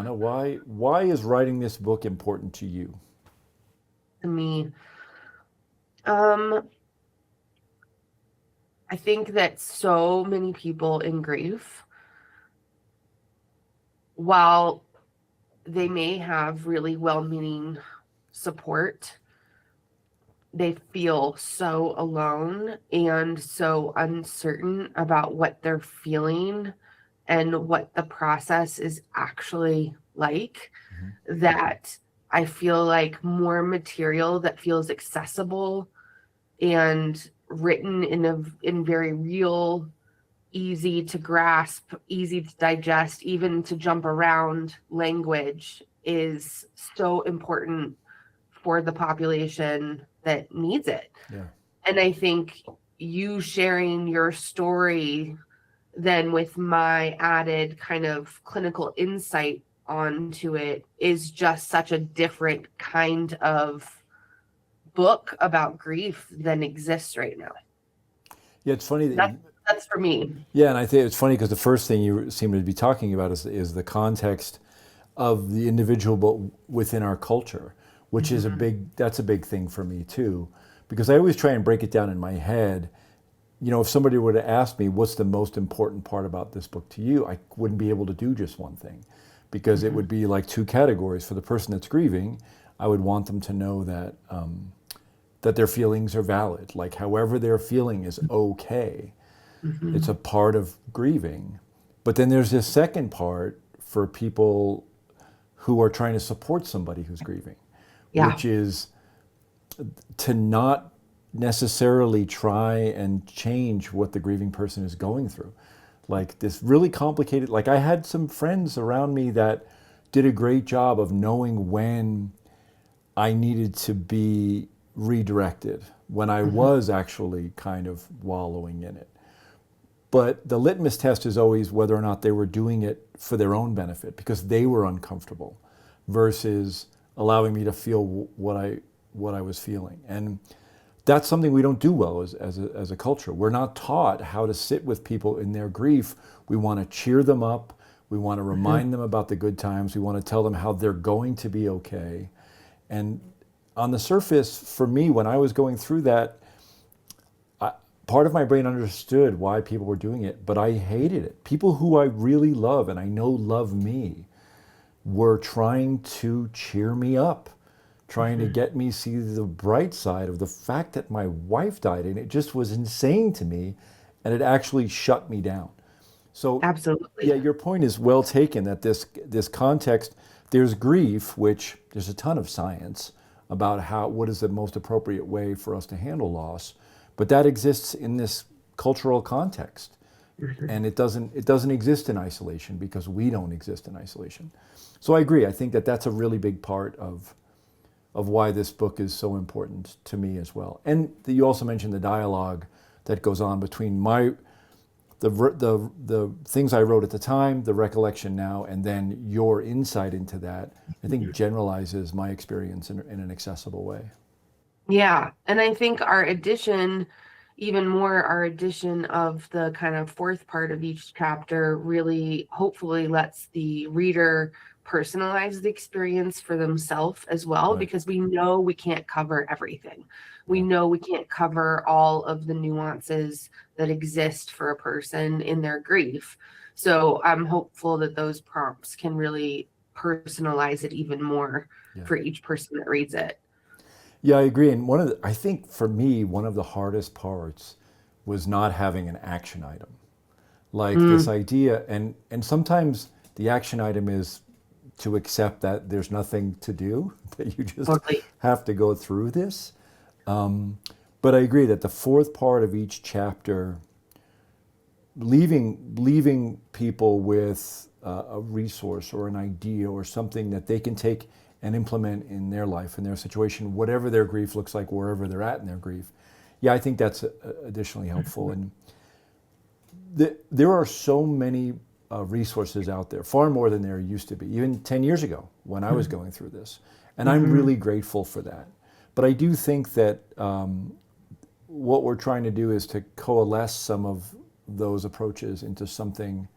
Anna. Why is writing this book important to you? To me, um, I think that so many people in grief, while they may have really well-meaning support, they feel so alone and so uncertain about what they're feeling and what the process is actually like, Mhm. that I feel like more material that feels accessible and written in very real, easy to grasp, easy to digest, even to jump around language is so important for the population that needs it. Yeah. And I think you sharing your story then with my added kind of clinical insight onto it is just such a different kind of book about grief than exists right now. Yeah, it's funny that That's that's for me. yeah, and I think it's funny because the first thing you seem to be talking about is the context of the individual, but within our culture, which is Mhm. that's a big thing for me too, because I always try and break it down in my head. You know, if somebody were to ask me what's the most important part about this book to you, I wouldn't be able to do just one thing, because it Mhm. would be like two categories. For the person that's grieving, I would want them to know that that their feelings are valid. Like however they're feeling is okay. It's a Mhm. part of grieving. But then there's this second part for people who are trying to support somebody who's grieving, Yeah. which is to not necessarily try and change what the grieving person is going through. Like this really complicated, like I had some friends around me that did a great job of knowing when I needed to be redirected, when I Mhm. was actually kind of wallowing in it. But the litmus test is always whether or not they were doing it for their own benefit because they were uncomfortable versus allowing me to feel what I was feeling. And that's something we don't do well as a culture. We're not taught how to sit with people in their grief. We want to cheer them up. We want to Mhm. remind them about the good times. We want to tell them how they're going to be okay. And on the surface, for me, when I was going through that, I, part of my brain understood why people were doing it, but I hated it. People who I really love and I know love me were trying to cheer me up, trying to Mhm. get me see the bright side of the fact that my wife died, and it just was insane to me, and it actually shut me down. So, yeah, Absolutely. your point is well taken that this context, there's grief, which there's a ton of science about how what is the most appropriate way for us to handle loss, but that exists in this cultural context, Mhm. and it doesn't exist in isolation because we don't exist in isolation. So I agree. I think that that's a really big part of why this book is so important to me as well. And you also mentioned the dialogue that goes on between the things I wrote at the time, the recollection now, and then your insight into that. I think generalizes my experience in an accessible way. Yeah. And I think our addition, even more our addition of the kind of fourth part of each chapter, really hopefully lets the reader personalize the experience for themselves as well, Right. because we know we can't cover everything. We Yeah. know we can't cover all of the nuances that exist for a person in their grief. So I'm hopeful that those prompts can really personalize it even more Yeah. for each person that reads it. Yeah, I agree. And I think for me, one of the hardest parts was not having an action item. Like this Mm, idea, and sometimes the action item is to accept that there's nothing to do, that you just totally. have to go through this. But I agree that the fourth part of each chapter, leaving people with a resource or an idea or something that they can take and implement in their life, in their situation, whatever their grief looks like, wherever they're at in their grief. Yeah, I think that's additionally helpful. And there are so many resources out there, far more than there used to be, even 10 years ago when I was going through this. And I'm Mhm. really grateful for that. But I do think that what we're trying to do is to coalesce some of those approaches into something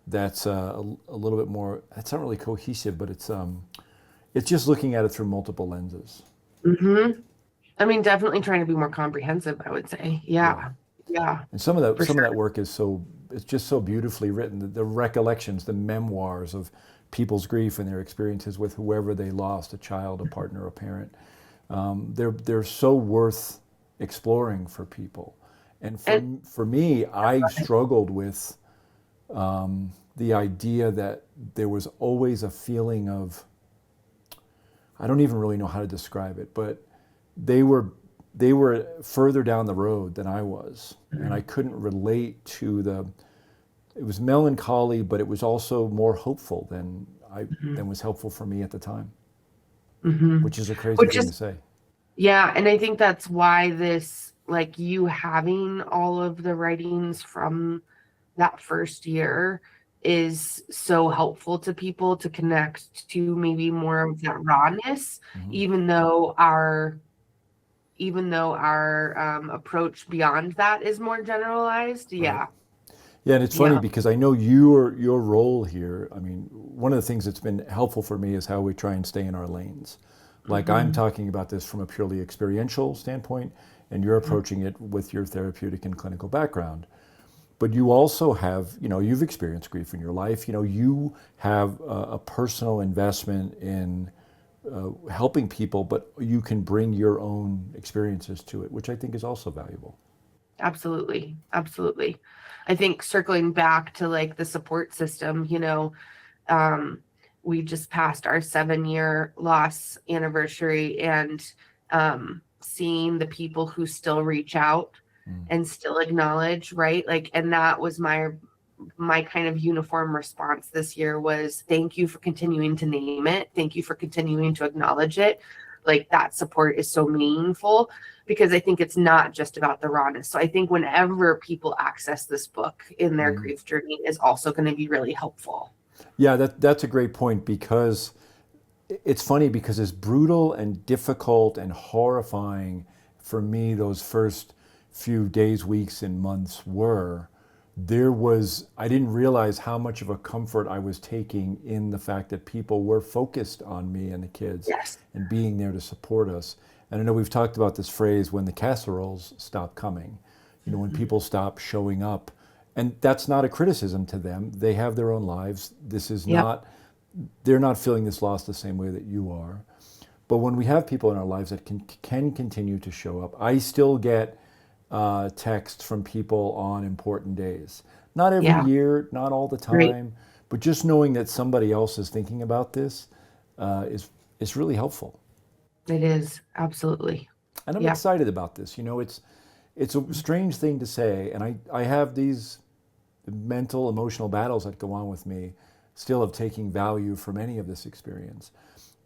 that's a little bit more. It's not really cohesive, but it's just looking at it through multiple lenses. Mm-hmm. I mean, definitely trying to be more comprehensive, I would say. Yeah. Yeah. Yeah, And some of that for some of sure. that work is it's just so beautifully written. The recollections, the memoirs of people's grief and their experiences with whoever they lost, a child, a partner, a parent. They're so worth exploring for people. And And for me, I struggled with the idea that there was always a feeling of, I don't even really know how to describe it, but they were they were further down the road than I was, and I couldn't relate to the. It was melancholy, but it was also more hopeful Mhm. than was helpful for me at the time, Mhm. which is a crazy Which thing to is, say. yeah, and I think that's why this, like you having all of the writings from that first year is so helpful to people to connect to maybe more of that rawness, Hmm. even though our approach beyond that is more generalized. Right. Yeah. Yeah, and it's funny Yeah. because I know your role here. I mean, one of the things that's been helpful for me is how we try and stay in our lanes. Like I'm Hmm. talking about this from a purely experiential standpoint, and you're approaching it with your therapeutic and clinical background. But you also have, you've experienced grief in your life. You have a personal investment in helping people, but you can bring your own experiences to it, which I think is also valuable. Absolutely. Absolutely. I think circling back to like the support system, um, we just passed our 7-year loss anniversary, and seeing the people who still reach out Mm. and still acknowledge, right? Like, and that was my kind of uniform response this year was thank you for continuing to name it. Thank you for continuing to acknowledge it. Like that support is so meaningful because I think it's not just about the rawness. So I think whenever people access this book in their Mm. grief journey is also going to be really helpful. Yeah, that's a great point because it's funny because as brutal and difficult and horrifying for me those first few days, weeks, and months were, I didn't realize how much of a comfort I was taking in the fact that people were focused on me and the kids Yes. and being there to support us. And I know we've talked about this phrase, when the casseroles stop coming, when Mhm. people stop showing up. And that's not a criticism to them. They have their own lives. Yep. They're not feeling this loss the same way that you are. But when we have people in our lives that can continue to show up, I still get texts from people on important days. Not every Yeah. year, not all the Great. time, but just knowing that somebody else is thinking about this is really helpful. It is. Absolutely. And I'm Yeah. excited about this. It's a strange thing to say, and I have these mental, emotional battles that go on with me still of taking value from any of this experience.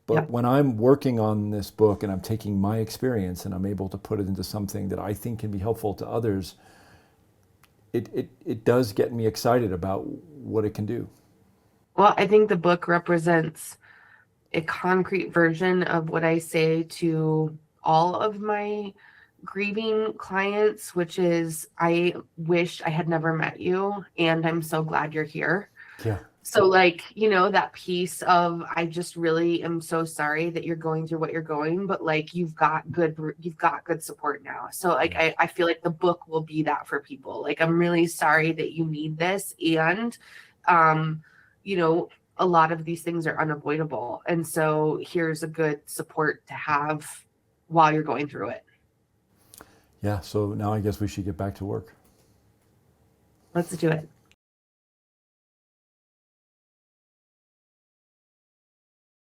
But Yep. when I'm working on this book and I'm taking my experience and I'm able to put it into something that I think can be helpful to others, it does get me excited about what it can do. Well, I think the book represents a concrete version of what I say to all of my grieving clients, which is I wish I had never met you, and I'm so glad you're here. Yeah. So, like, that piece of I just really am so sorry that you're going through what you're going, but like you've got good support now. So like Yeah. I feel like the book will be that for people. Like I'm really sorry that you need this, and um, you know, a lot of these things are unavoidable. And so here's a good support to have while you're going through it. Yeah. So now I guess we should get back to work. Let's do it.